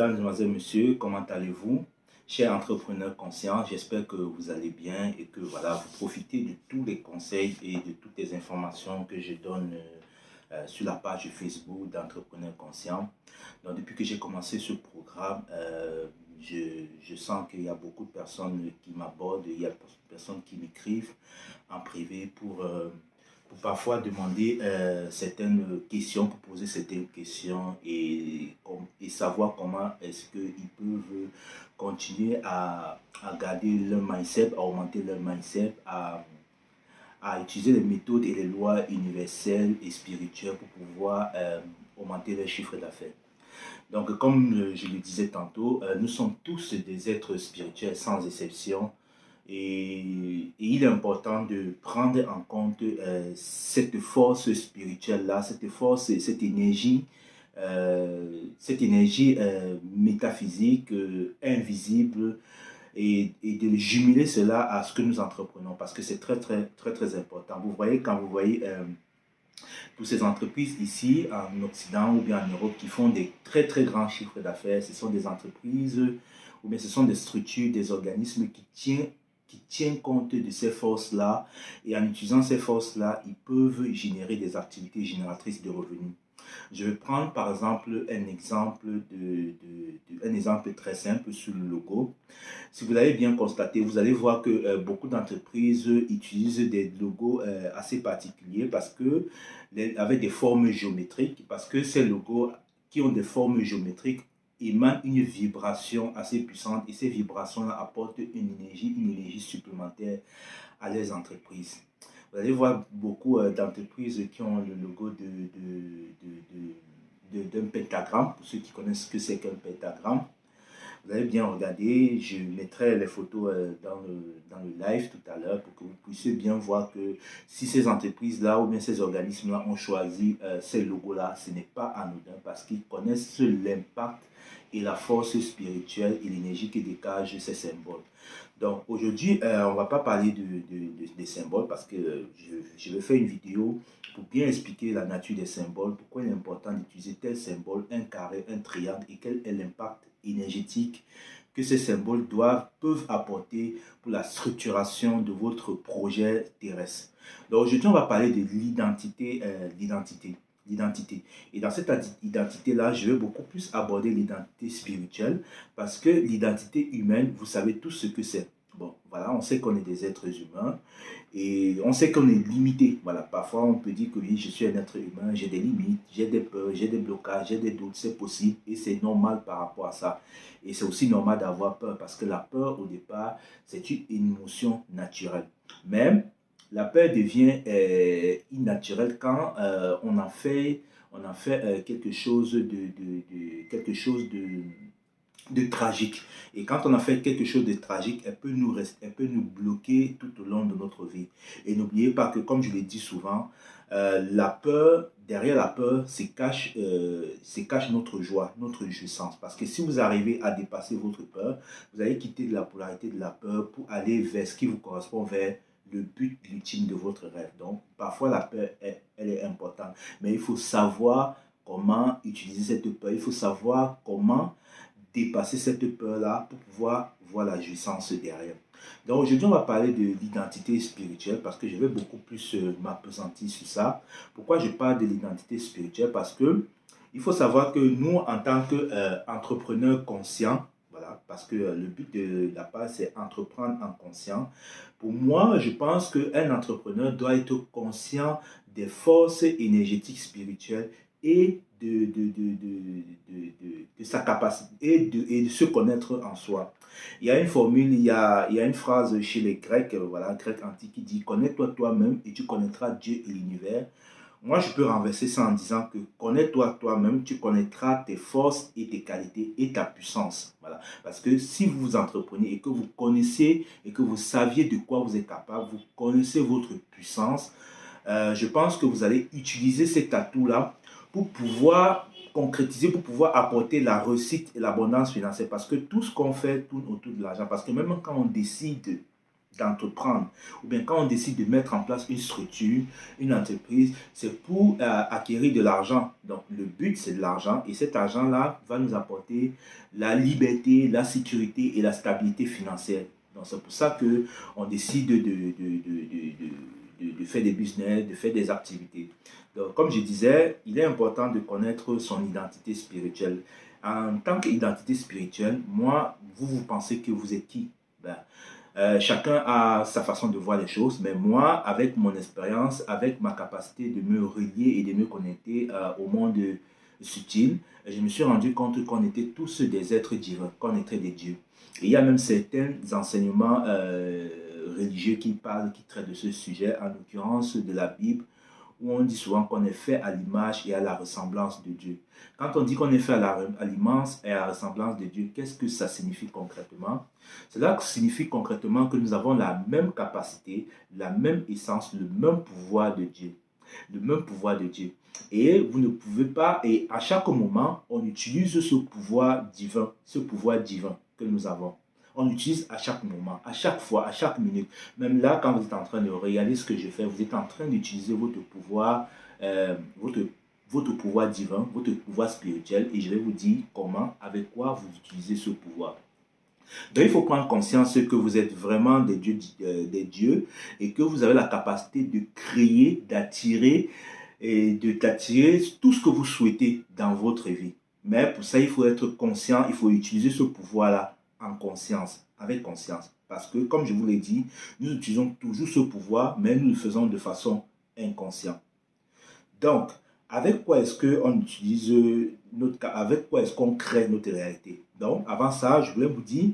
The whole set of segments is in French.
Mesdames, Mesdemoiselles, Messieurs, comment allez-vous? Chers entrepreneurs conscients, j'espère que vous allez bien et que voilà, vous profitez de tous les conseils et de toutes les informations que je donne sur la page Facebook d'entrepreneurs conscients. Donc, depuis que j'ai commencé ce programme, je sens qu'il y a beaucoup de personnes qui m'abordent, il y a beaucoup de personnes qui m'écrivent en privé pour parfois demander certaines questions, pour poser certaines questions et savoir comment est-ce qu'ils peuvent continuer à garder leur mindset, à augmenter leur mindset, à utiliser les méthodes et les lois universelles et spirituelles pour pouvoir augmenter leur chiffre d'affaires. Donc, comme je le disais tantôt, nous sommes tous des êtres spirituels sans exception. Et il est important de prendre en compte cette force spirituelle-là, cette force, cette énergie métaphysique, invisible, et de jumeler cela à ce que nous entreprenons, parce que c'est très important. Vous voyez, quand vous voyez toutes ces entreprises ici en Occident ou bien en Europe qui font des très grands chiffres d'affaires, ce sont des entreprises ou bien ce sont des structures, des organismes qui tiennent compte de ces forces-là, et en utilisant ces forces-là, ils peuvent générer des activités génératrices de revenus. Je vais prendre par exemple un exemple très simple sur le logo. Si vous l'avez bien constaté, vous allez voir que beaucoup d'entreprises utilisent des logos assez particuliers avec des formes géométriques, parce que ces logos qui ont des formes géométriques émanent une vibration assez puissante, et ces vibrations apportent une énergie supplémentaire à les entreprises. Vous allez voir beaucoup d'entreprises qui ont le logo d'un pentagramme. Pour ceux qui connaissent ce que c'est qu'un pentagramme, vous allez bien regarder. Je mettrai les photos dans le live tout à l'heure pour que vous puissiez bien voir que si ces entreprises-là ou bien ces organismes-là ont choisi ces logos-là, ce n'est pas anodin, parce qu'ils connaissent l'impact et la force spirituelle et l'énergie que dégagent ces symboles. Donc aujourd'hui, on ne va pas parler des symboles, parce que je vais faire une vidéo pour bien expliquer la nature des symboles, pourquoi il est important d'utiliser tel symbole, un carré, un triangle, et quel est l'impact énergétique que ces symboles peuvent apporter pour la structuration de votre projet terrestre. Donc aujourd'hui, on va parler de l'identité. Et dans cette identité-là, je vais beaucoup plus aborder l'identité spirituelle, parce que l'identité humaine, vous savez tous ce que c'est. Bon, voilà, on sait qu'on est des êtres humains et on sait qu'on est limité. Voilà, parfois on peut dire que oui, je suis un être humain, j'ai des limites, j'ai des peurs, j'ai des blocages, j'ai des doutes, c'est possible et c'est normal par rapport à ça. Et c'est aussi normal d'avoir peur, parce que la peur au départ, c'est une émotion naturelle. Même la peur devient innaturelle quand on en fait quelque chose de tragique. Et quand on a fait quelque chose de tragique, elle peut nous bloquer tout au long de notre vie. Et n'oubliez pas que, comme je l'ai dit souvent, derrière la peur se cache notre joie, notre jouissance. Parce que si vous arrivez à dépasser votre peur, vous allez quitter la polarité de la peur pour aller vers ce qui vous correspond, vers le but ultime de votre rêve. Donc, parfois, la peur, elle est importante. Mais il faut savoir comment utiliser cette peur. Il faut savoir comment dépasser cette peur-là pour pouvoir voir la jouissance derrière. Donc aujourd'hui, on va parler de l'identité spirituelle, parce que je vais beaucoup plus m'appesantir sur ça. Pourquoi je parle de l'identité spirituelle? Parce que il faut savoir que nous, en tant qu'entrepreneurs conscients, voilà, parce que le but de la page, c'est entreprendre en conscient. Pour moi, je pense qu'un entrepreneur doit être conscient des forces énergétiques spirituelles et de sa capacité et de se connaître en soi. Il y a une formule, il y a une phrase chez les Grecs, voilà, Grecs antiques, qui dit: connais-toi toi-même et tu connaîtras Dieu et l'univers. Moi, je peux renverser ça en disant que connais-toi toi-même, tu connaîtras tes forces et tes qualités et ta puissance. Voilà. Parce que si vous entreprenez et que vous connaissez et que vous saviez de quoi vous êtes capable, vous connaissez votre puissance, je pense que vous allez utiliser cet atout-là pour pouvoir concrétiser, pour pouvoir apporter la réussite et l'abondance financière. Parce que tout ce qu'on fait tourne autour de l'argent. Parce que même quand on décide d'entreprendre, ou bien quand on décide de mettre en place une structure, une entreprise, c'est pour acquérir de l'argent. Donc le but, c'est de l'argent, et cet argent-là va nous apporter la liberté, la sécurité et la stabilité financière. Donc c'est pour ça qu'on décide de faire des business, de faire des activités. Donc, comme je disais, il est important de connaître son identité spirituelle. En tant qu'identité spirituelle, moi, vous pensez que vous êtes qui? Ben, chacun a sa façon de voir les choses, mais moi, avec mon expérience, avec ma capacité de me relier et de me connecter au monde subtil, je me suis rendu compte qu'on était tous des êtres divins, qu'on était des dieux. Et il y a même certains enseignements religieux qui parlent, qui traitent de ce sujet, en l'occurrence de la Bible, où on dit souvent qu'on est fait à l'image et à la ressemblance de Dieu. Quand on dit qu'on est fait à l'image et à la ressemblance de Dieu, qu'est-ce que ça signifie concrètement? Cela signifie concrètement que nous avons la même capacité, la même essence, le même pouvoir de Dieu. Le même pouvoir de Dieu. Et vous ne pouvez pas, et à chaque moment, on utilise ce pouvoir divin que nous avons. On l'utilise à chaque moment, à chaque fois, à chaque minute. Même là, quand vous êtes en train de regarder ce que je fais, vous êtes en train d'utiliser votre pouvoir, votre pouvoir divin, votre pouvoir spirituel, et je vais vous dire comment, avec quoi vous utilisez ce pouvoir. Donc, il faut prendre conscience que vous êtes vraiment des dieux et que vous avez la capacité de créer, d'attirer et d'attirer tout ce que vous souhaitez dans votre vie. Mais pour ça, il faut être conscient, il faut utiliser ce pouvoir-là en conscience, avec conscience. Parce que, comme je vous l'ai dit, nous utilisons toujours ce pouvoir, mais nous le faisons de façon inconsciente. Donc, avec quoi est-ce qu'on utilise avec quoi est-ce qu'on crée notre réalité? Donc, avant ça, je voulais vous dire,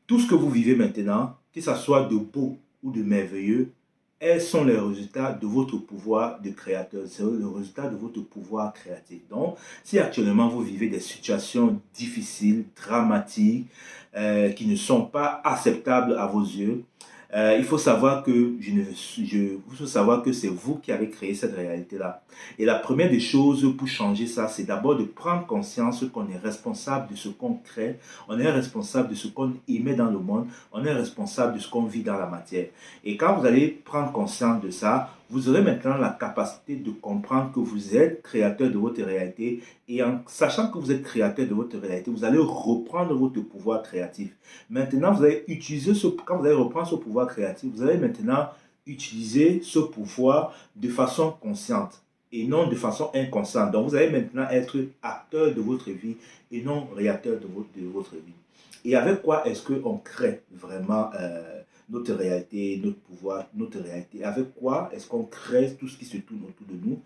tout ce que vous vivez maintenant, que ce soit de beau ou de merveilleux, elles sont les résultats de votre pouvoir de créateur. C'est le résultat de votre pouvoir créatif. Donc, si actuellement vous vivez des situations difficiles, dramatiques, qui ne sont pas acceptables à vos yeux, il faut savoir que il faut savoir que c'est vous qui avez créé cette réalité-là. Et la première des choses pour changer ça, c'est d'abord de prendre conscience qu'on est responsable de ce qu'on crée, on est responsable de ce qu'on émet dans le monde, on est responsable de ce qu'on vit dans la matière. Et quand vous allez prendre conscience de ça, vous aurez maintenant la capacité de comprendre que vous êtes créateur de votre réalité. Et en sachant que vous êtes créateur de votre réalité, vous allez reprendre votre pouvoir créatif. Maintenant, quand vous allez reprendre ce pouvoir créatif, vous allez maintenant utiliser ce pouvoir de façon consciente et non de façon inconsciente. Donc, vous allez maintenant être acteur de votre vie et non réacteur de votre vie. Et avec quoi est-ce qu'on crée vraiment notre réalité, notre pouvoir, notre réalité? Avec quoi est-ce qu'on crée tout ce qui se tourne autour de nous?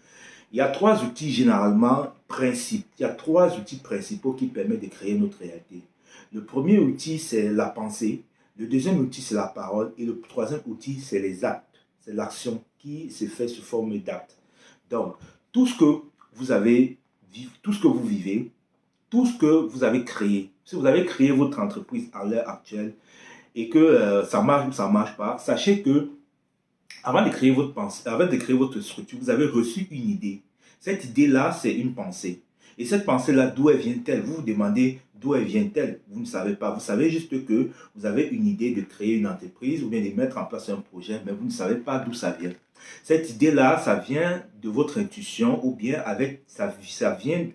Il y a trois outils généralement principaux. Il y a trois outils principaux qui permettent de créer notre réalité. Le premier outil, c'est la pensée. Le deuxième outil, c'est la parole. Et le troisième outil, c'est les actes. C'est l'action qui se fait sous forme d'actes. Donc, tout ce que vous avez, tout ce que vous vivez, tout ce que vous avez créé, si vous avez créé votre entreprise à l'heure actuelle et que ça marche ou ça ne marche pas, sachez que avant de créer votre pensée, avant de créer votre structure, vous avez reçu une idée. Cette idée-là, c'est une pensée. Et cette pensée-là, d'où elle vient-elle? Vous vous demandez d'où elle vient-elle? Vous ne savez pas. Vous savez juste que vous avez une idée de créer une entreprise ou bien de mettre en place un projet, mais vous ne savez pas d'où ça vient. Cette idée-là, ça vient de votre intuition ou bien ça vient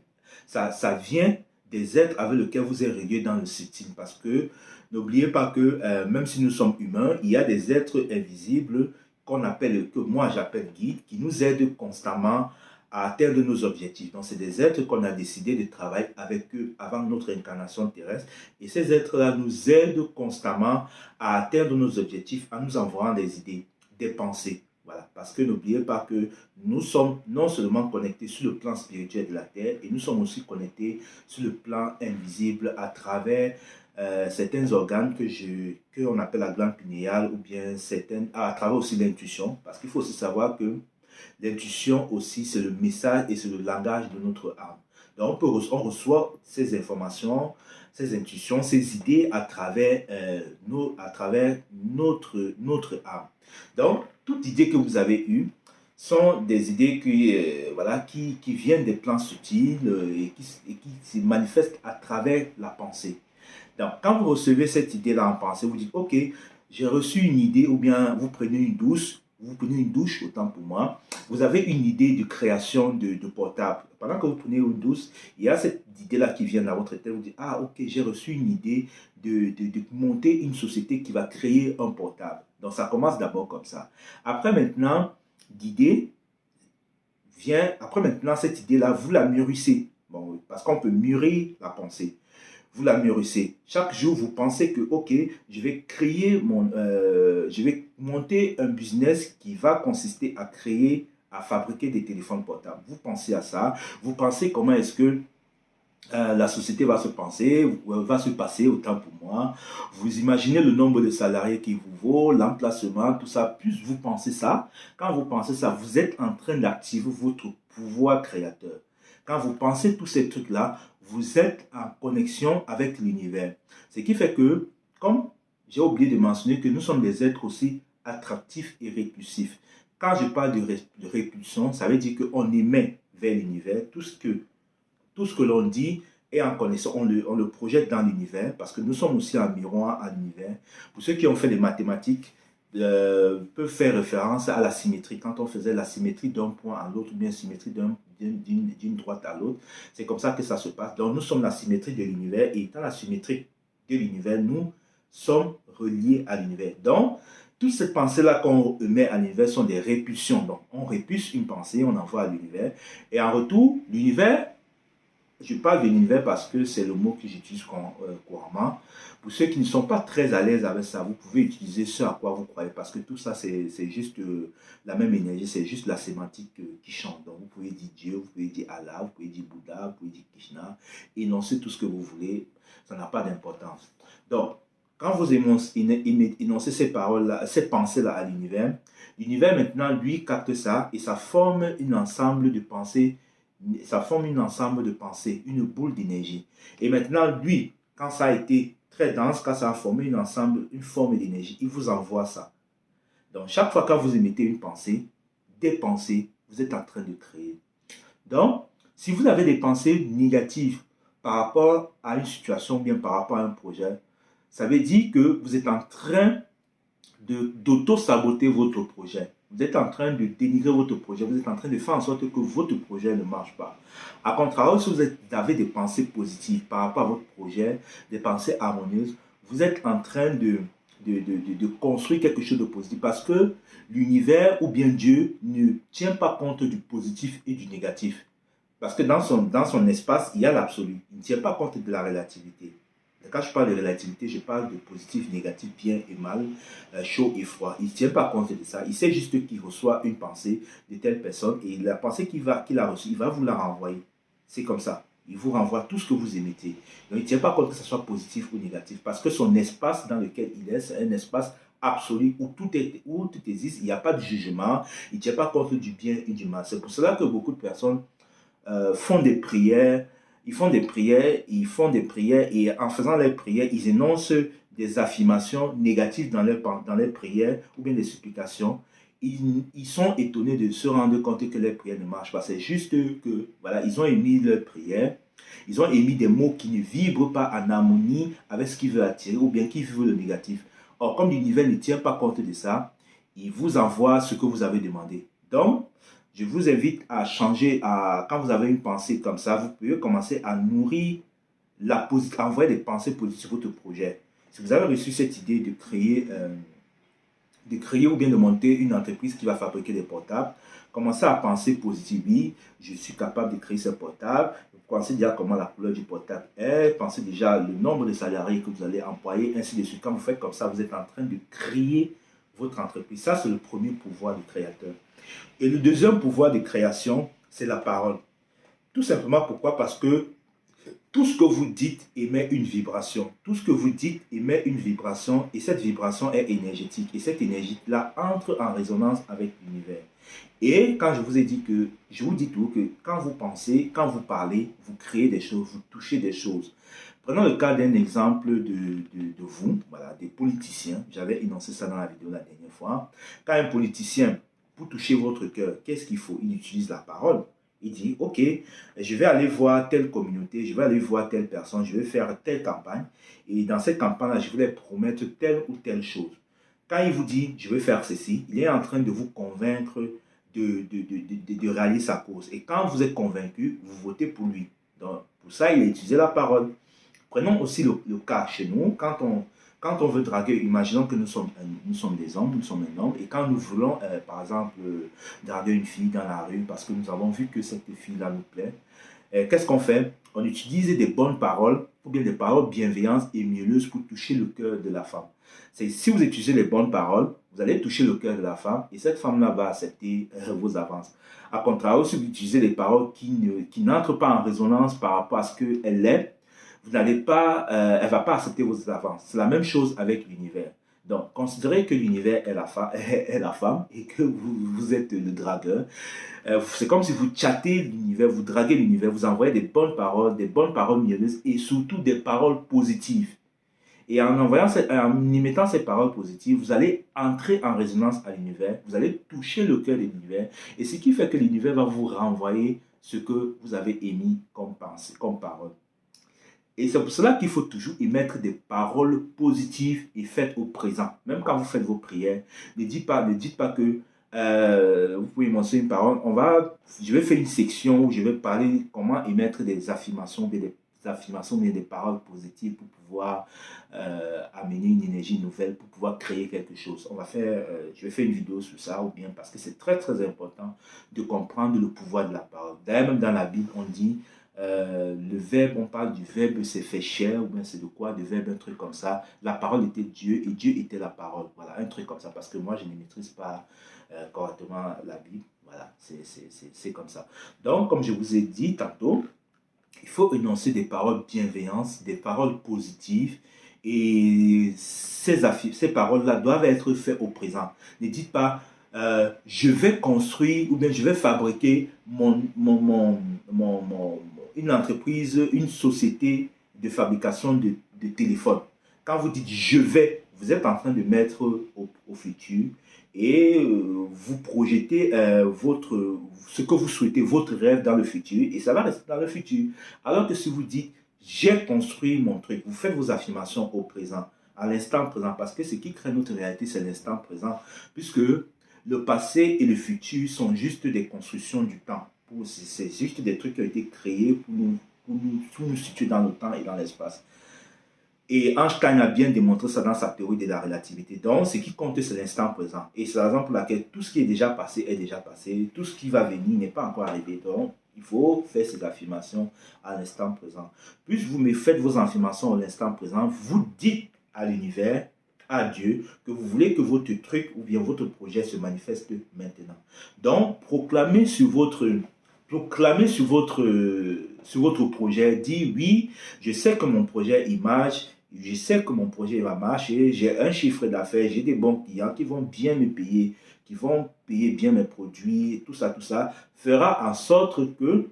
des êtres avec lesquels vous êtes relié dans le subtil. Parce que n'oubliez pas que même si nous sommes humains, il y a des êtres invisibles que moi j'appelle guides, qui nous aident constamment à atteindre nos objectifs. Donc, c'est des êtres qu'on a décidé de travailler avec eux avant notre incarnation terrestre. Et ces êtres-là nous aident constamment à atteindre nos objectifs en nous envoyant des idées, des pensées. Voilà. Parce que n'oubliez pas que nous sommes non seulement connectés sur le plan spirituel de la Terre, et nous sommes aussi connectés sur le plan invisible à travers certains organes qu'on appelle la glande pinéale ou bien à travers aussi l'intuition. Parce qu'il faut aussi savoir que l'intuition aussi, c'est le message et c'est le langage de notre âme. Donc, on reçoit ces informations, ces intuitions, ces idées à travers, notre âme. Donc, toute idée que vous avez eue sont des idées qui viennent des plans subtils et qui se manifestent à travers la pensée. Donc, quand vous recevez cette idée-là en pensée, vous dites, OK, j'ai reçu une idée, ou bien vous prenez une douche, autant pour moi, vous avez une idée de création de portable. Pendant que vous prenez une douche, il y a cette idée-là qui vient dans votre tête, vous dites, ah ok, j'ai reçu une idée de monter une société qui va créer un portable. Donc ça commence d'abord comme ça. Après maintenant, l'idée après maintenant, cette idée-là, vous la mûrissez. Bon, parce qu'on peut mûrir la pensée. Vous la mûrissez. Chaque jour, vous pensez que, ok, je vais monter un business qui va consister à créer, à fabriquer des téléphones portables. Vous pensez à ça. Vous pensez comment est-ce que la société va se passer, autant pour moi. Vous imaginez le nombre de salariés qui vous vaut, l'emplacement, tout ça. Plus vous pensez ça, quand vous pensez ça, vous êtes en train d'activer votre pouvoir créateur. Quand vous pensez tous ces trucs-là, vous êtes en connexion avec l'univers. Ce qui fait que, comme j'ai oublié de mentionner que nous sommes des êtres aussi attractifs et répulsifs. Quand je parle de répulsion, ça veut dire qu'on émet vers l'univers tout ce que l'on dit est en connaissance, on le projette dans l'univers parce que nous sommes aussi un miroir à l'univers. Pour ceux qui ont fait des mathématiques, peuvent faire référence à la symétrie. Quand on faisait la symétrie d'un point à l'autre, ou bien symétrie d'une droite à l'autre, c'est comme ça que ça se passe. Donc nous sommes la symétrie de l'univers et dans la symétrie de l'univers, nous sommes reliés à l'univers. Donc, toutes ces pensées-là qu'on met à l'univers sont des répulsions. Donc, on répulse une pensée, on envoie à l'univers. Et en retour, l'univers, je parle de l'univers parce que c'est le mot que j'utilise couramment. Pour ceux qui ne sont pas très à l'aise avec ça, vous pouvez utiliser ce à quoi vous croyez parce que tout ça, c'est juste la même énergie, c'est juste la sémantique qui change. Donc, vous pouvez dire Dieu, vous pouvez dire Allah, vous pouvez dire Bouddha, vous pouvez dire Krishna, énoncez tout ce que vous voulez, ça n'a pas d'importance. Donc, quand vous énoncez ces paroles-là, ces pensées-là à l'univers, l'univers maintenant, lui, capte ça et ça forme un ensemble de pensées, ça forme un ensemble de pensées, une boule d'énergie. Et maintenant, lui, quand ça a été très dense, quand ça a formé une forme d'énergie, il vous envoie ça. Donc, chaque fois que vous émettez une pensée, des pensées, vous êtes en train de créer. Donc, si vous avez des pensées négatives par rapport à une situation, bien par rapport à un projet, ça veut dire que vous êtes en train d'auto-saboter votre projet. Vous êtes en train de dénigrer votre projet. Vous êtes en train de faire en sorte que votre projet ne marche pas. A contrario, si vous avez des pensées positives par rapport à votre projet, des pensées harmonieuses, vous êtes en train de construire quelque chose de positif parce que l'univers ou bien Dieu ne tient pas compte du positif et du négatif. Parce que dans son espace, il y a l'absolu. Il ne tient pas compte de la relativité. Quand je parle de relativité, je parle de positif, négatif, bien et mal, chaud et froid. Il ne tient pas compte de ça. Il sait juste qu'il reçoit une pensée de telle personne et la pensée qu'il a reçue, il va vous la renvoyer. C'est comme ça. Il vous renvoie tout ce que vous émettez. Donc il ne tient pas compte que ce soit positif ou négatif parce que son espace dans lequel il est, c'est un espace absolu où tout existe. Il n'y a pas de jugement. Il ne tient pas compte du bien et du mal. C'est pour cela que beaucoup de personnes font des prières, ils font des prières et en faisant leurs prières, ils énoncent des affirmations négatives dans leurs prières ou bien des supplications. Ils sont étonnés de se rendre compte que leurs prières ne marchent pas. C'est juste que, voilà, ils ont émis leurs prières, ils ont émis des mots qui ne vibrent pas en harmonie avec ce qu'ils veulent attirer ou bien qui veulent le négatif. Or, comme l'univers ne tient pas compte de ça, il vous envoie ce que vous avez demandé. Donc, je vous invite à changer, quand vous avez une pensée comme ça, vous pouvez commencer à nourrir, à envoyer des pensées positives sur votre projet. Si vous avez reçu cette idée de créer ou bien de monter une entreprise qui va fabriquer des portables, commencez à penser positivement. Oui, je suis capable de créer ce portable. Vous pensez déjà comment la couleur du portable est, pensez déjà le nombre de salariés que vous allez employer, ainsi de suite. Quand vous faites comme ça, vous êtes en train de créer votre entreprise. Ça, c'est le premier pouvoir du créateur. Et le deuxième pouvoir de création, c'est la parole. Tout simplement pourquoi? Parce que tout ce que vous dites émet une vibration. Tout ce que vous dites émet une vibration et cette vibration est énergétique. Et cette énergie-là entre en résonance avec l'univers. Et quand je vous ai dit que, je vous dis tout, que quand vous pensez, quand vous parlez, vous créez des choses, vous touchez des choses. Prenons le cas d'un exemple de vous, voilà, des politiciens. J'avais énoncé ça dans la vidéo la dernière fois. Quand un politicien, pour toucher votre cœur, qu'est-ce qu'il faut? Il utilise la parole. Il dit, ok, je vais aller voir telle communauté, je vais aller voir telle personne, je vais faire telle campagne. Et dans cette campagne-là, je vais leur promettre telle ou telle chose. Quand il vous dit, je vais faire ceci, il est en train de vous convaincre de rallier sa cause. Et quand vous êtes convaincu, vous votez pour lui. Donc, pour ça, il a utilisé la parole. Prenons aussi le cas chez nous, quand on veut draguer, imaginons que nous sommes des hommes, nous sommes un homme, et quand nous voulons, par exemple, draguer une fille dans la rue parce que nous avons vu que cette fille-là nous plaît, qu'est-ce qu'on fait? On utilise des bonnes paroles, ou bien des paroles bienveillantes et mielleuses pour toucher le cœur de la femme. Si vous utilisez les bonnes paroles, vous allez toucher le cœur de la femme et cette femme-là va accepter vos avances. A contrario, si vous utilisez des paroles qui n'entrent pas en résonance par rapport à ce qu'elle est, vous n'allez pas, elle ne va pas accepter vos avances. C'est la même chose avec l'univers. Donc, considérez que l'univers est est la femme et que vous êtes le dragueur. C'est comme si vous chattez l'univers, vous draguez l'univers, vous envoyez des bonnes paroles mielleuses et surtout des paroles positives. Et en y mettant ces paroles positives, vous allez entrer en résonance à l'univers, vous allez toucher le cœur de l'univers, et ce qui fait que l'univers va vous renvoyer ce que vous avez émis comme pensée, comme parole. Et c'est pour cela qu'il faut toujours émettre des paroles positives et faites au présent. Même quand vous faites vos prières, ne dites pas que vous pouvez mentionner une parole. Je vais faire une section où je vais parler comment émettre des affirmations, mais des paroles positives pour pouvoir amener une énergie nouvelle, pour pouvoir créer quelque chose. Je vais faire une vidéo sur ça, ou bien parce que c'est très très important de comprendre le pouvoir de la parole. D'ailleurs, même dans la Bible, on dit le verbe, on parle du verbe s'est fait chair, ou bien c'est de quoi, de verbe, un truc comme ça. La parole était Dieu et Dieu était la parole. Voilà, un truc comme ça, parce que moi je ne maîtrise pas correctement la Bible. Voilà, c'est comme ça. Donc, comme je vous ai dit tantôt, il faut énoncer des paroles bienveillantes, des paroles positives. Et ces paroles-là doivent être faites au présent. Ne dites pas, je vais construire ou bien je vais fabriquer une entreprise, une société de fabrication de téléphones. Quand vous dites je vais, vous êtes en train de mettre au futur et vous projetez ce que vous souhaitez, votre rêve dans le futur, et ça va rester dans le futur. Alors que si vous dites j'ai construit mon truc, vous faites vos affirmations au présent, à l'instant présent, parce que ce qui crée notre réalité, c'est l'instant présent, puisque le passé et le futur sont juste des constructions du temps. C'est juste des trucs qui ont été créés pour nous situer dans le temps et dans l'espace. Et Einstein a bien démontré ça dans sa théorie de la relativité. Donc, ce qui compte, c'est l'instant présent. Et c'est la raison pour laquelle tout ce qui est déjà passé est déjà passé. Tout ce qui va venir n'est pas encore arrivé. Donc, il faut faire ces affirmations à l'instant présent. Plus vous me faites vos affirmations à l'instant présent, vous dites à l'univers, à Dieu, que vous voulez que votre truc ou bien votre projet se manifeste maintenant. Donc, proclamez sur votre projet, dit oui, je sais que mon projet il marche, je sais que mon projet va marcher, j'ai un chiffre d'affaires, j'ai des bons clients qui vont bien me payer, qui vont payer bien mes produits, tout ça fera en sorte que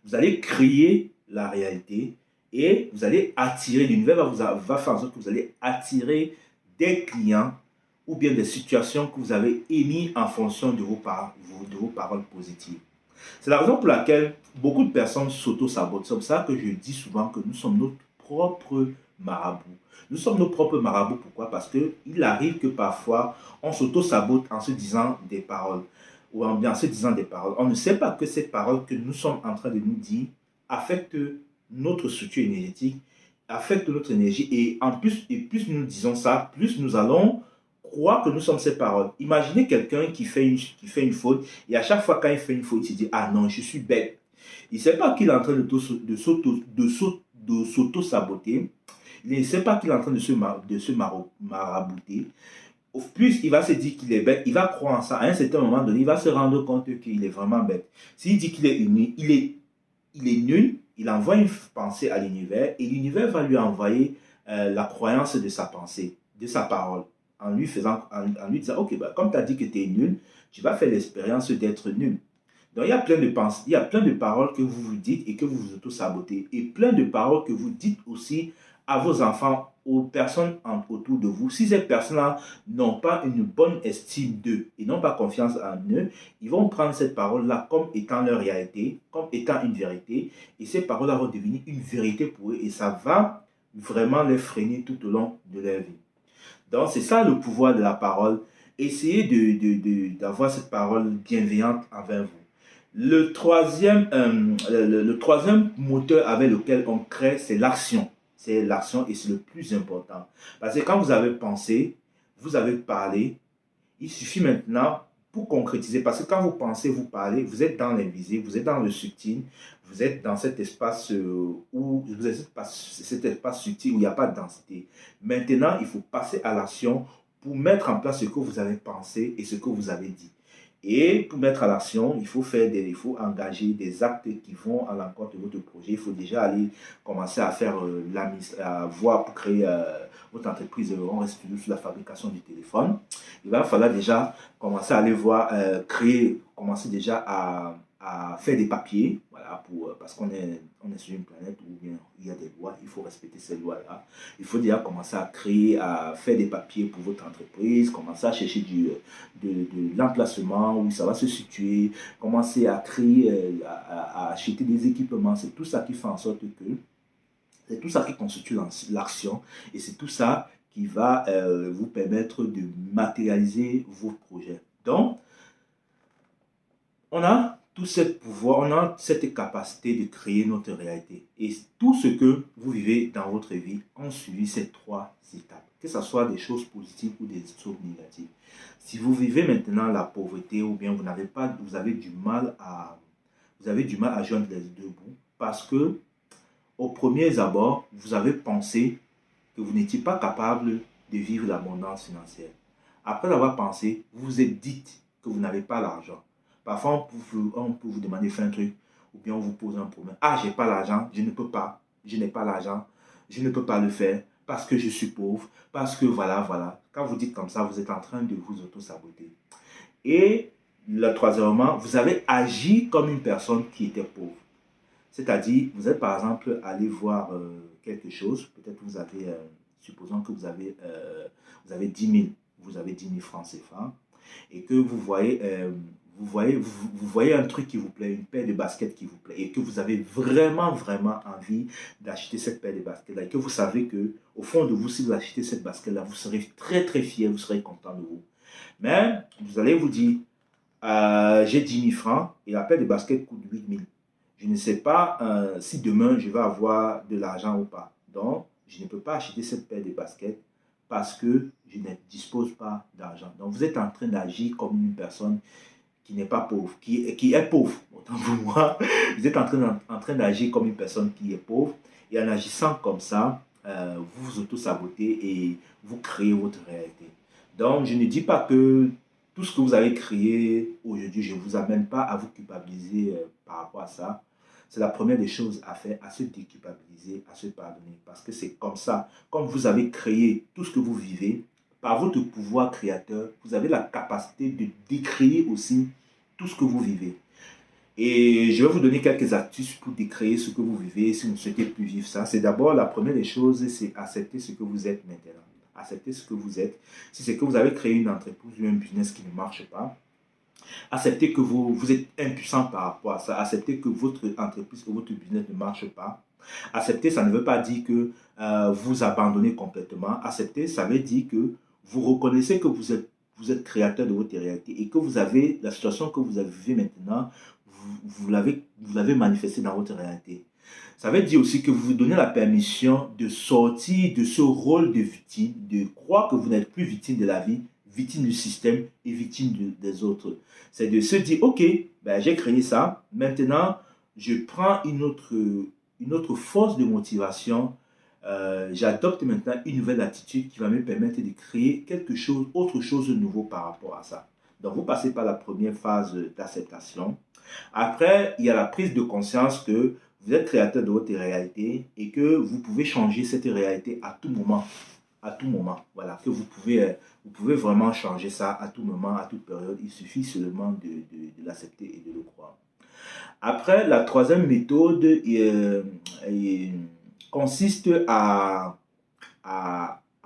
vous allez créer la réalité et vous allez attirer, l'univers va faire en sorte que vous allez attirer des clients ou bien des situations que vous avez émises en fonction de vos paroles positives. C'est la raison pour laquelle beaucoup de personnes s'auto-sabotent. C'est pour ça que je dis souvent que nous sommes notre propre marabout. Nous sommes nos propres marabouts. Pourquoi? Parce qu'il arrive que parfois, on s'auto-sabote en se disant des paroles. Ou en se disant des paroles. On ne sait pas que ces paroles que nous sommes en train de nous dire affectent notre structure énergétique, affectent notre énergie. Et plus nous disons ça, plus nous allons croire que nous sommes ces paroles. Imaginez quelqu'un qui fait une faute et à chaque fois quand il fait une faute, il se dit ah non, je suis bête. Il ne sait pas qu'il est en train de s'auto-saboter. Il ne sait pas qu'il est en train de se marabouter. Au plus il va se dire qu'il est bête, il va croire en ça. À un certain moment donné, il va se rendre compte qu'il est vraiment bête. S'il dit qu'il est nul, il est nul, il envoie une pensée à l'univers et l'univers va lui envoyer la croyance de sa pensée, de sa parole. En lui disant, ok, bah, comme tu as dit que tu es nul, tu vas faire l'expérience d'être nul. Donc, il y a plein de pensées, il y a plein de paroles que vous vous dites et que vous vous auto-sabotez. Et plein de paroles que vous dites aussi à vos enfants, aux personnes autour de vous. Si ces personnes-là n'ont pas une bonne estime d'eux et n'ont pas confiance en eux, ils vont prendre cette parole-là comme étant leur réalité, comme étant une vérité. Et ces paroles-là vont devenir une vérité pour eux et ça va vraiment les freiner tout au long de leur vie. Donc, c'est ça le pouvoir de la parole. Essayez d'avoir cette parole bienveillante envers vous. Le troisième moteur avec lequel on crée, c'est l'action. C'est l'action et c'est le plus important. Parce que quand vous avez pensé, vous avez parlé, il suffit maintenant pour concrétiser. Parce que quand vous pensez, vous parlez, vous êtes dans l'invisible, vous êtes dans le subtil, vous êtes dans cet espace où vous êtes cet espace subtil où il n'y a pas de densité. Maintenant, il faut passer à l'action pour mettre en place ce que vous avez pensé et ce que vous avez dit. Et pour mettre à l'action, il faut engager des actes qui vont à l'encontre de votre projet. Il faut déjà aller commencer à faire à voir pour créer votre entreprise. On reste toujours sur la fabrication du téléphone. Il va falloir déjà commencer à aller voir, commencer déjà à faire des papiers, voilà, parce on est sur une planète où bien il y a des lois, il faut respecter ces lois-là. Il faut déjà commencer à créer, à faire des papiers pour votre entreprise, commencer à chercher de l'emplacement où ça va se situer, commencer à créer, à acheter des équipements. C'est tout ça qui fait en sorte que, c'est tout ça qui constitue l'action et c'est tout ça qui va vous permettre de matérialiser vos projets. Donc, on a tout ce pouvoir, on a cette capacité de créer notre réalité. Et tout ce que vous vivez dans votre vie ont suivi ces trois étapes, que ce soit des choses positives ou des choses négatives. Si vous vivez maintenant la pauvreté ou bien vous avez du mal à joindre les deux bouts parce que au premier abord, vous avez pensé que vous n'étiez pas capable de vivre l'abondance financière. Après avoir pensé, vous vous êtes dit que vous n'avez pas l'argent. Parfois, on peut vous demander de faire un truc, ou bien on vous pose un problème. Ah, j'ai pas l'argent, je ne peux pas, je n'ai pas l'argent, je ne peux pas le faire parce que je suis pauvre, parce que voilà, voilà. Quand vous dites comme ça, vous êtes en train de vous auto-saboter. Et troisièmement, vous avez agi comme une personne qui était pauvre. C'est-à-dire, vous êtes par exemple allé voir quelque chose, peut-être supposons que vous avez 10 000, vous avez 10 000 francs CFA, et que vous voyez un truc qui vous plaît, une paire de baskets qui vous plaît, et que vous avez vraiment, vraiment envie d'acheter cette paire de baskets-là, et que vous savez que, au fond de vous, si vous achetez cette basket-là, vous serez très, très fier, vous serez content de vous. Mais vous allez vous dire, j'ai 10 000 francs, et la paire de baskets coûte 8 000. Je ne sais pas si demain je vais avoir de l'argent ou pas. Donc, je ne peux pas acheter cette paire de baskets parce que je ne dispose pas d'argent. Donc, vous êtes en train d'agir comme une personne qui n'est pas pauvre, qui est pauvre. Autant pour moi, vous êtes en train d'agir comme une personne qui est pauvre. Et en agissant comme ça, vous vous auto-sabotez et vous créez votre réalité. Donc, je ne dis pas que tout ce que vous avez créé aujourd'hui, je ne vous amène pas à vous culpabiliser par rapport à ça. C'est la première des choses à faire, à se déculpabiliser, à se pardonner. Parce que c'est comme ça, comme vous avez créé tout ce que vous vivez, par votre pouvoir créateur, vous avez la capacité de décréer aussi tout ce que vous vivez. Et je vais vous donner quelques astuces pour décréer ce que vous vivez si vous ne souhaitez plus vivre ça. C'est d'abord, la première des choses, c'est accepter ce que vous êtes maintenant. Accepter ce que vous êtes. Si c'est que vous avez créé une entreprise ou un business qui ne marche pas, acceptez que vous êtes impuissant par rapport à ça. Acceptez que votre entreprise ou votre business ne marche pas. Accepter, ça ne veut pas dire que vous abandonnez complètement. Accepter, ça veut dire que vous reconnaissez que vous êtes créateur de votre réalité et que vous avez la situation que vous vivez maintenant, vous l'avez manifesté dans votre réalité. Ça veut dire aussi que vous vous donnez la permission de sortir de ce rôle de victime, de croire que vous n'êtes plus victime de la vie, victime du système et victime des autres. C'est de se dire, ok, ben, j'ai créé ça, maintenant je prends une autre force de motivation, j'adopte maintenant une nouvelle attitude qui va me permettre de créer quelque chose, autre chose de nouveau par rapport à ça. Donc vous passez par la première phase d'acceptation. Après, il y a la prise de conscience que vous êtes créateur de votre réalité et que vous pouvez changer cette réalité à tout moment. À tout moment. Voilà, que vous pouvez vraiment changer ça à tout moment, à toute période. Il suffit seulement de l'accepter et de le croire. Après, la troisième méthode consiste à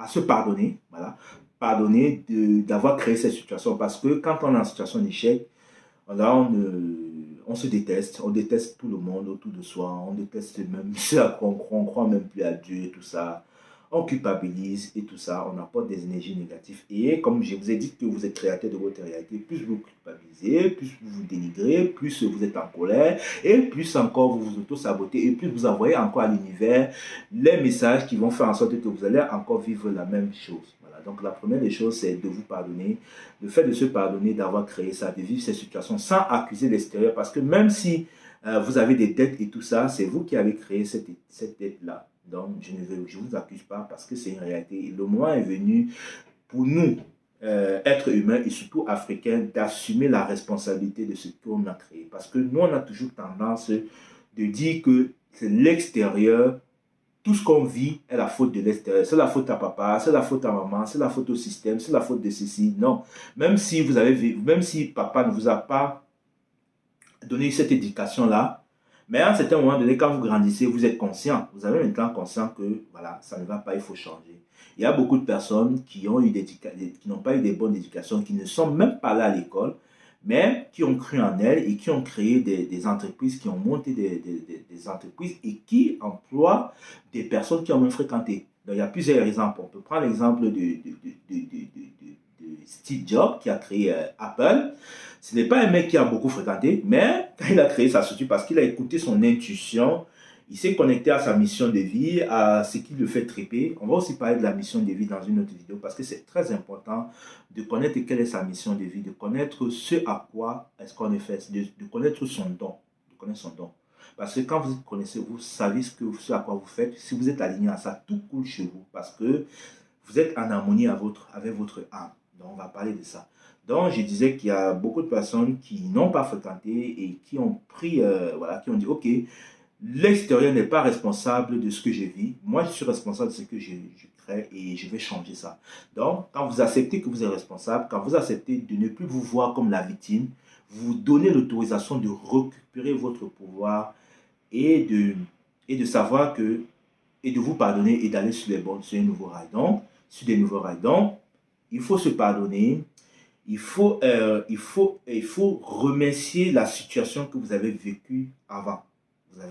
se pardonner. Voilà. Pardonner d'avoir créé cette situation. Parce que quand on est en situation d'échec, là, on se déteste, on déteste tout le monde autour de soi, on déteste même ceux à quoi on croit même plus à Dieu et tout ça. on culpabilise et tout ça, on apporte des énergies négatives. Et comme je vous ai dit que vous êtes créateur de votre réalité, plus vous culpabilisez, plus vous vous dénigrez, plus vous êtes en colère, et plus encore vous vous auto-sabotez, et plus vous envoyez encore à l'univers les messages qui vont faire en sorte que vous allez encore vivre la même chose. Voilà. Donc la première des choses, c'est de vous pardonner. Le fait de se pardonner, d'avoir créé ça, de vivre ces situations sans accuser l'extérieur, parce que même si vous avez des dettes et tout ça, c'est vous qui avez créé cette dette-là. Donc, je ne vous accuse pas parce que c'est une réalité. Le moment est venu pour nous, êtres humains et surtout africains, d'assumer la responsabilité de ce qu'on a créé. Parce que nous, on a toujours tendance de dire que c'est l'extérieur, tout ce qu'on vit est la faute de l'extérieur. C'est la faute à papa, c'est la faute à maman, c'est la faute au système, c'est la faute de ceci. Non. Même si même si papa ne vous a pas donné cette éducation-là, mais à un certain moment donné, quand vous grandissez, vous êtes conscient. Vous avez maintenant conscient que voilà, ça ne va pas, il faut changer. Il y a beaucoup de personnes qui n'ont pas eu des bonnes éducations, qui ne sont même pas là à l'école, mais qui ont cru en elles et qui ont créé des entreprises, qui ont monté des entreprises et qui emploient des personnes qui ont même fréquenté. Donc, il y a plusieurs exemples. On peut prendre l'exemple de Steve Jobs qui a créé Apple. Ce n'est pas un mec qui a beaucoup fréquenté, mais quand il a créé sa structure, parce qu'il a écouté son intuition, il s'est connecté à sa mission de vie, à ce qui le fait triper. On va aussi parler de la mission de vie dans une autre vidéo, parce que c'est très important de connaître quelle est sa mission de vie, de connaître ce à quoi est-ce qu'on est fait, de connaître son don, de connaître son don. Parce que quand vous connaissez, vous savez ce à quoi vous faites. Si vous êtes aligné à ça, tout coule chez vous, parce que vous êtes en harmonie avec votre âme. Donc, on va parler de ça. Donc, je disais qu'il y a beaucoup de personnes qui n'ont pas fréquenté et qui ont pris, voilà, qui ont dit, OK, l'extérieur n'est pas responsable de ce que je vis. Moi, je suis responsable de ce que je crée et je vais changer ça. Donc, quand vous acceptez que vous êtes responsable, quand vous acceptez de ne plus vous voir comme la victime, vous donnez l'autorisation de récupérer votre pouvoir et de savoir que, et de vous pardonner et d'aller sur un nouveau rail. Donc, sur des nouveaux rails. Donc, il faut se pardonner. Il faut remercier la situation que vous avez vécue avant.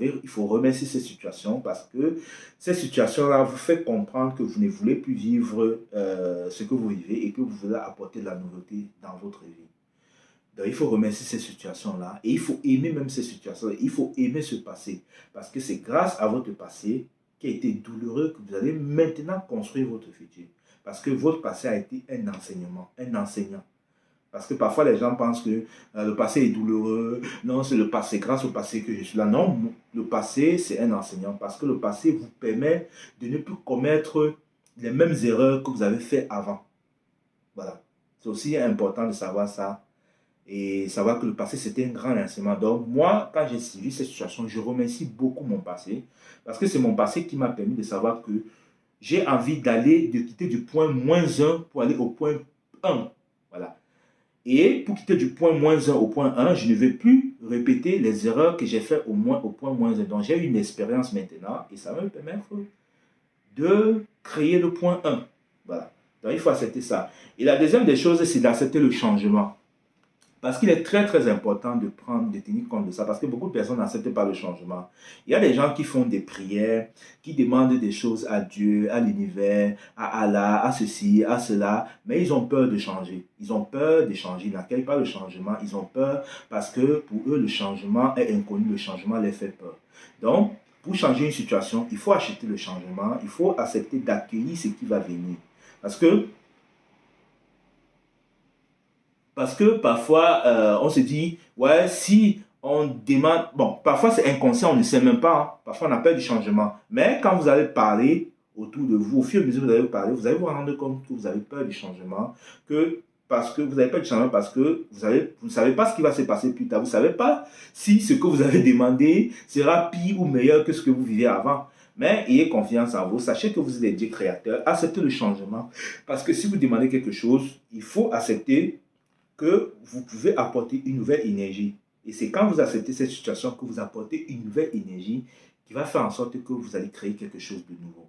Il faut remercier ces situations parce que ces situations-là vous font comprendre que vous ne voulez plus vivre ce que vous vivez et que vous voulez apporter de la nouveauté dans votre vie. Donc, il faut remercier ces situations-là et il faut aimer même ces situations-là. Il faut aimer ce passé parce que c'est grâce à votre passé qui a été douloureux que vous allez maintenant construire votre futur. Parce que votre passé a été un enseignement, un enseignant. Parce que parfois les gens pensent que le passé est douloureux. Non, c'est le passé, grâce au passé que je suis là. Non, le passé, c'est un enseignant. Parce que le passé vous permet de ne plus commettre les mêmes erreurs que vous avez fait avant. Voilà. C'est aussi important de savoir ça. Et savoir que le passé, c'était un grand enseignement. Donc, moi, quand j'ai suivi cette situation, je remercie beaucoup mon passé. Parce que c'est mon passé qui m'a permis de savoir que j'ai envie de quitter du point -1 pour aller au point 1. Voilà. Et pour quitter du point -1 au point 1, je ne vais plus répéter les erreurs que j'ai faites au point -1. Donc, j'ai une expérience maintenant et ça va me permettre de créer le point 1. Voilà. Donc, il faut accepter ça. Et la deuxième des choses, c'est d'accepter le changement. Parce qu'il est très très important de tenir compte de ça, parce que beaucoup de personnes n'acceptent pas le changement. Il y a des gens qui font des prières, qui demandent des choses à Dieu, à l'univers, à Allah, à ceci, à cela, mais ils ont peur de changer. Ils ont peur de changer, ils n'accueillent pas le changement, ils ont peur parce que pour eux le changement est inconnu, le changement les fait peur. Donc, pour changer une situation, il faut acheter le changement, il faut accepter d'accueillir ce qui va venir. Parce que parfois, on se dit, ouais, si on demande, bon, parfois c'est inconscient, on ne sait même pas, hein. Parfois on a peur du changement. Mais quand vous allez parler autour de vous, au fur et à mesure que vous allez parler, vous allez vous rendre compte que vous avez peur du changement, parce que vous avez peur du changement, parce que vous ne savez pas ce qui va se passer plus tard. Vous ne savez pas si ce que vous avez demandé sera pire ou meilleur que ce que vous vivez avant. Mais ayez confiance en vous, sachez que vous êtes des dieux créateurs, acceptez le changement. Parce que si vous demandez quelque chose, il faut accepter que vous pouvez apporter une nouvelle énergie. Et c'est quand vous acceptez cette situation que vous apportez une nouvelle énergie qui va faire en sorte que vous allez créer quelque chose de nouveau.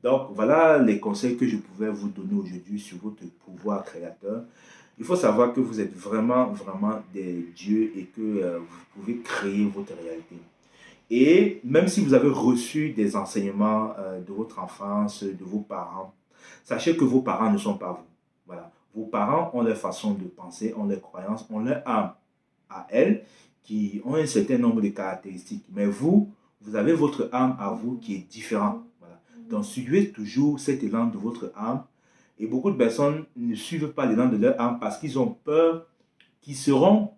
Donc, voilà les conseils que je pouvais vous donner aujourd'hui sur votre pouvoir créateur. Il faut savoir que vous êtes vraiment, vraiment des dieux et que vous pouvez créer votre réalité. Et même si vous avez reçu des enseignements de votre enfance, de vos parents, sachez que vos parents ne sont pas vous. Voilà. Vos parents ont leur façon de penser, ont leurs croyances, ont leur âme à elles, qui ont un certain nombre de caractéristiques. Mais vous, vous avez votre âme à vous qui est différente. Voilà. Donc, suivez toujours cet élan de votre âme. Et beaucoup de personnes ne suivent pas l'élan de leur âme parce qu'ils ont peur qu'ils seront,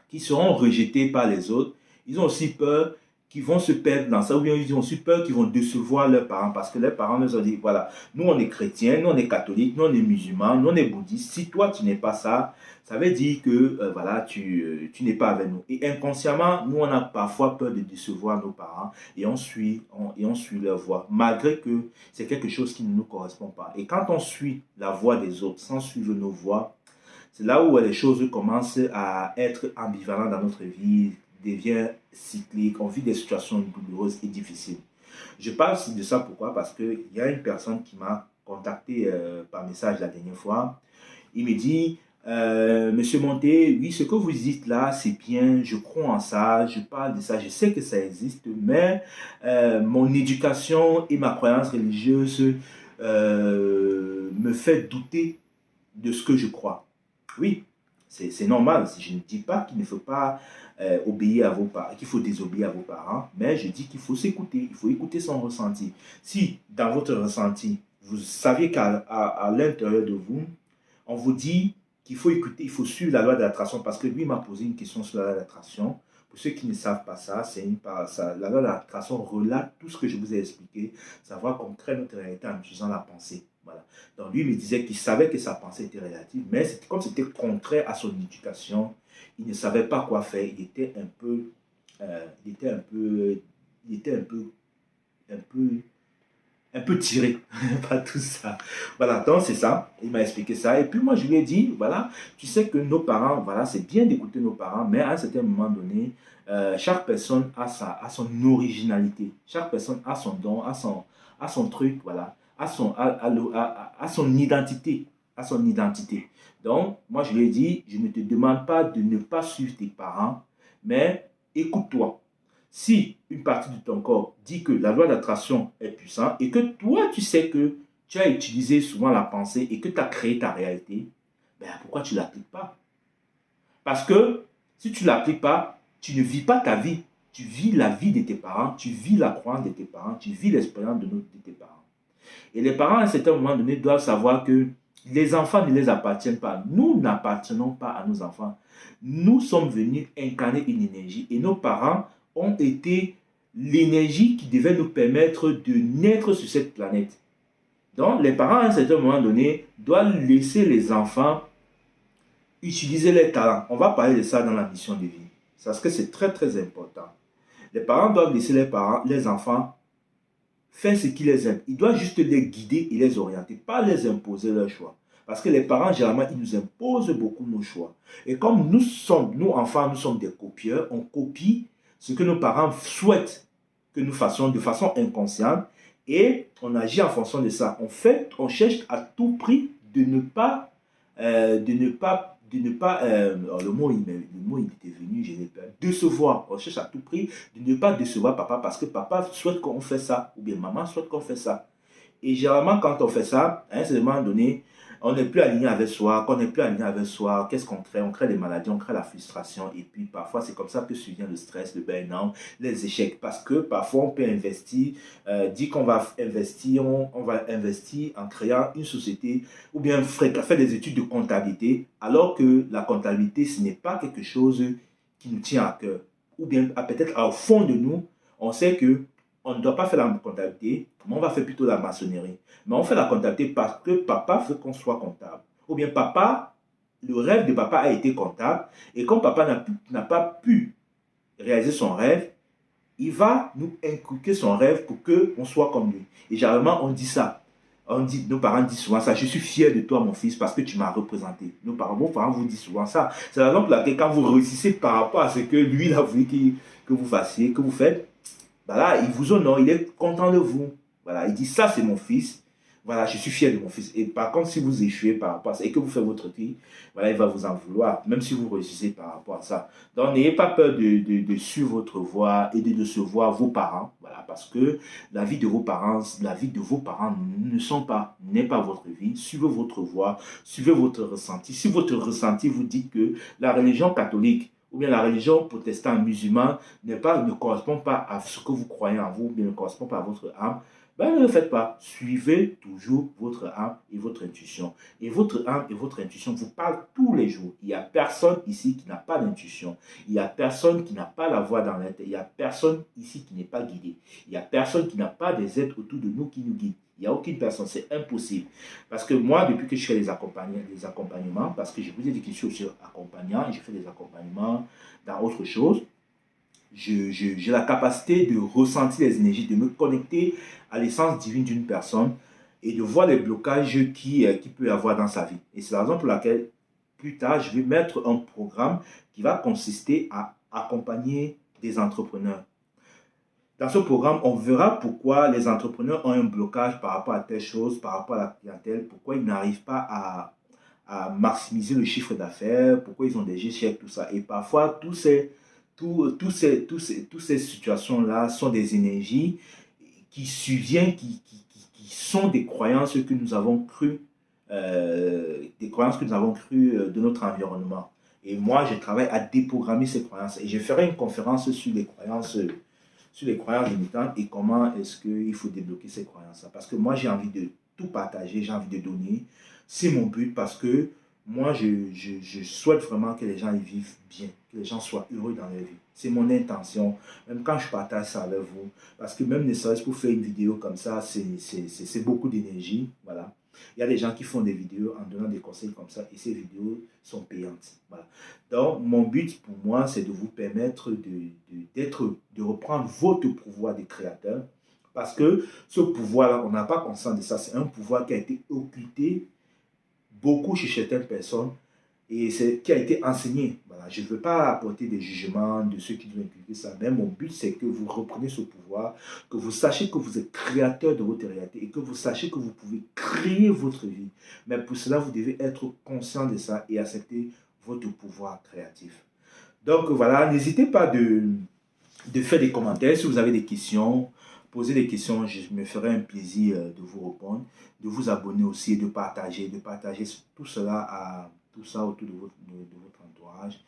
qu'ils seront rejetés par les autres. Ils ont aussi peur qui vont se perdre dans ça, ou bien ils ont aussi peur qu'ils vont décevoir leurs parents, parce que leurs parents leur ont dit, voilà, nous on est chrétiens, nous on est catholiques, nous on est musulmans, nous on est bouddhistes, si toi tu n'es pas ça, ça veut dire que voilà, tu n'es pas avec nous. Et inconsciemment, nous on a parfois peur de décevoir nos parents, et on suit leur voie, malgré que c'est quelque chose qui ne nous correspond pas. Et quand on suit la voie des autres, sans suivre nos voies, c'est là où les choses commencent à être ambivalentes dans notre vie, devient cyclique, on vit des situations douloureuses et difficiles. Je parle de ça pourquoi? Parce qu'il y a une personne qui m'a contacté par message la dernière fois. Il me dit, Monsieur Monté, oui, ce que vous dites là, c'est bien, je crois en ça, je parle de ça, je sais que ça existe, mais mon éducation et ma croyance religieuse me fait douter de ce que je crois. Oui, c'est normal. Je ne dis pas qu'il ne faut pas obéir à vos parents, qu'il faut désobéir à vos parents, mais je dis qu'il faut s'écouter, il faut écouter son ressenti. Si dans votre ressenti, vous saviez qu'à l'intérieur de vous, on vous dit qu'il faut écouter, il faut suivre la loi de l'attraction, parce que lui m'a posé une question sur la loi de l'attraction. Pour ceux qui ne savent pas ça, la loi de l'attraction relate tout ce que je vous ai expliqué, savoir qu'on crée notre réalité en utilisant la pensée. Voilà. Donc lui me disait qu'il savait que sa pensée était relative, mais comme c'était contraire à son éducation, il ne savait pas quoi faire. Il était un peu, il était un peu, il était un peu, un peu tiré par tout ça. Voilà, donc c'est ça. Il m'a expliqué ça. Et puis moi, je lui ai dit, voilà, tu sais que nos parents, voilà, c'est bien d'écouter nos parents, mais à un certain moment donné, chaque personne a son originalité. Chaque personne a son don, a son truc, voilà, a son identité. A son identité. Donc, moi, je lui ai dit, je ne te demande pas de ne pas suivre tes parents, mais écoute-toi. Si une partie de ton corps dit que la loi d'attraction est puissante et que toi, tu sais que tu as utilisé souvent la pensée et que tu as créé ta réalité, ben pourquoi tu ne l'appliques pas? Parce que si tu ne l'appliques pas, tu ne vis pas ta vie. Tu vis la vie de tes parents, tu vis la croyance de tes parents, tu vis l'expérience de tes parents. Et les parents, à un certain moment donné, doivent savoir que les enfants ne les appartiennent pas. Nous n'appartenons pas à nos enfants. Nous sommes venus incarner une énergie et nos parents ont été l'énergie qui devait nous permettre de naître sur cette planète. Donc, les parents, à un certain moment donné, doivent laisser les enfants utiliser leurs talents. On va parler de ça dans la mission de vie. Parce que c'est très, très important. Les parents doivent laisser les enfants faire ce qu'ils les aiment. Ils doivent juste les guider et les orienter, pas les imposer leur choix. Parce que les parents, généralement, ils nous imposent beaucoup nos choix. Et comme nous enfants, nous sommes des copieurs, on copie ce que nos parents souhaitent que nous fassions de façon inconsciente et on agit en fonction de ça. On cherche à tout prix de ne pas, le mot il était venu, je l'ai perdu, décevoir. On cherche à tout prix de ne pas décevoir papa parce que papa souhaite qu'on fait ça ou bien maman souhaite qu'on fait ça. Et généralement, quand on fait ça, à un certain moment donné, on n'est plus aligné avec soi. Quand on n'est plus aligné avec soi, qu'est-ce qu'on crée? On crée des maladies, on crée la frustration. Et puis, parfois, c'est comme ça que survient le stress, le burn-out, les échecs. Parce que parfois, on peut investir, dire qu'on va investir, on va investir en créant une société ou bien faire des études de comptabilité, alors que la comptabilité, ce n'est pas quelque chose qui nous tient à cœur. Ou bien, peut-être au fond de nous, on sait que on ne doit pas faire la comptabilité, mais on va faire plutôt la maçonnerie. Mais on fait la comptabilité parce que papa veut qu'on soit comptable. Ou bien papa, le rêve de papa a été comptable, et comme papa n'a pas pu réaliser son rêve, il va nous inculquer son rêve pour qu'on soit comme lui. Et généralement, on dit ça. Nos parents disent souvent ça. Je suis fier de toi, mon fils, parce que tu m'as représenté. Vos parents vous disent souvent ça. C'est la raison pour laquelle quand vous réussissez par rapport à ce que lui, il a voulu que vous fassiez, que vous faites, voilà, il vous honore, il est content de vous. Voilà, il dit ça, c'est mon fils. voilà, je suis fier de mon fils. Et par contre, si vous échouez par rapport à ça et que vous faites votre vie, voilà, il va vous en vouloir, même si vous réussissez par rapport à ça. Donc, n'ayez pas peur de suivre votre voie et de décevoir vos parents, voilà, parce que la vie de vos parents, la vie de vos parents n'est pas votre vie. Suivez votre voie, suivez votre ressenti. Si votre ressenti vous dit que la religion catholique ou bien la religion protestante musulmane ne correspond pas à ce que vous croyez en vous, ou bien ne correspond pas à votre âme, ben, ne le faites pas. Suivez toujours votre âme et votre intuition. Et votre âme et votre intuition vous parlent tous les jours. Il n'y a personne ici qui n'a pas d'intuition. Il n'y a personne qui n'a pas la voix dans la tête. Il n'y a personne ici qui n'est pas guidé. Il n'y a personne qui n'a pas des êtres autour de nous qui nous guident. Il n'y a aucune personne, c'est impossible. Parce que moi, depuis que je fais des accompagnements, parce que je vous ai dit que je suis aussi accompagnant, et je fais des accompagnements dans autre chose, j'ai la capacité de ressentir les énergies, de me connecter à l'essence divine d'une personne et de voir les blocages qui peut y avoir dans sa vie. Et c'est la raison pour laquelle, plus tard, je vais mettre un programme qui va consister à accompagner des entrepreneurs. Dans ce programme, on verra pourquoi les entrepreneurs ont un blocage par rapport à telle chose, par rapport à la clientèle, pourquoi ils n'arrivent pas à maximiser le chiffre d'affaires, pourquoi ils ont des échecs, tout ça. Et parfois, toutes ces situations-là sont des énergies qui surviennent, qui sont des croyances que nous avons crues, de notre environnement. Et moi, je travaille à déprogrammer ces croyances. Et je ferai une conférence sur les croyances limitantes et comment est-ce qu'il faut débloquer ces croyances-là. Parce que moi, j'ai envie de tout partager, j'ai envie de donner. C'est mon but parce que moi, je souhaite vraiment que les gens y vivent bien, que les gens soient heureux dans leur vie. C'est mon intention, même quand je partage ça avec vous. Parce que même ne serait-ce pour faire une vidéo comme ça, c'est beaucoup d'énergie. Voilà. Il y a des gens qui font des vidéos en donnant des conseils comme ça et ces vidéos sont payantes. Voilà. Donc, mon but pour moi, c'est de vous permettre de reprendre votre pouvoir de créateur. Parce que ce pouvoir-là, on n'a pas conscience de ça. C'est un pouvoir qui a été occulté beaucoup chez certaines personnes et qui a été enseigné. Voilà. Je ne veux pas apporter des jugements de ceux qui nous inculquer ça, mais mon but c'est que vous repreniez ce pouvoir, que vous sachiez que vous êtes créateur de votre réalité et que vous sachiez que vous pouvez créer votre vie. Mais pour cela, vous devez être conscient de ça et accepter votre pouvoir créatif. Donc voilà, n'hésitez pas de faire des commentaires si vous avez des questions. Posez des questions, je me ferai un plaisir de vous répondre, de vous abonner aussi et de partager tout ça autour de votre entourage.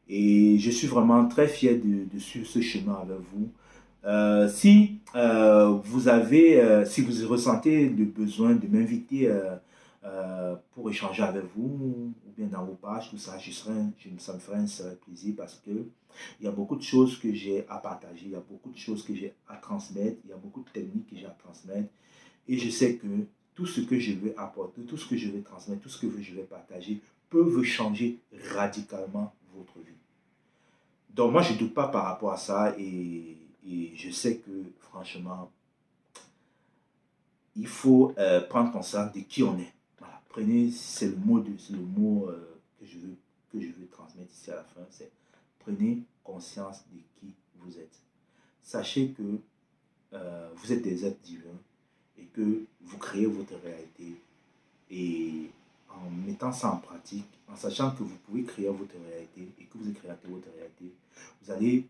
Et je suis vraiment très fier de suivre ce chemin avec vous. Si vous ressentez le besoin de m'inviter pour échanger avec vous, ou bien dans vos pages, tout ça, ça me ferait un seul plaisir parce que il y a beaucoup de choses que j'ai à partager, il y a beaucoup de choses que j'ai à transmettre, il y a beaucoup de techniques que j'ai à transmettre. Et je sais que tout ce que je vais apporter, tout ce que je vais transmettre, tout ce que je vais partager peuvent changer radicalement votre vie. Donc moi, je ne doute pas par rapport à ça et je sais que franchement, il faut prendre conscience de qui on est. Voilà. Prenez, c'est le mot que je veux transmettre ici à la fin, c'est prenez conscience de qui vous êtes. Sachez que vous êtes des êtres divins et que vous créez votre réalité. Et en mettant ça en pratique, en sachant que vous pouvez créer votre réalité et que vous créez votre réalité, vous allez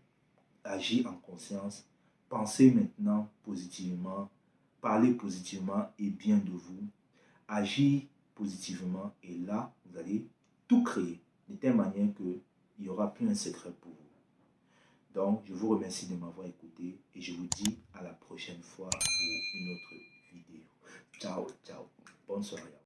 agir en conscience, penser maintenant positivement, parler positivement et bien de vous, agir positivement et là, vous allez tout créer de telle manière qu'il n'y aura plus un secret pour vous. Donc, je vous remercie de m'avoir écouté et je vous dis à la prochaine fois pour une autre vidéo. Ciao, ciao. Bonne soirée.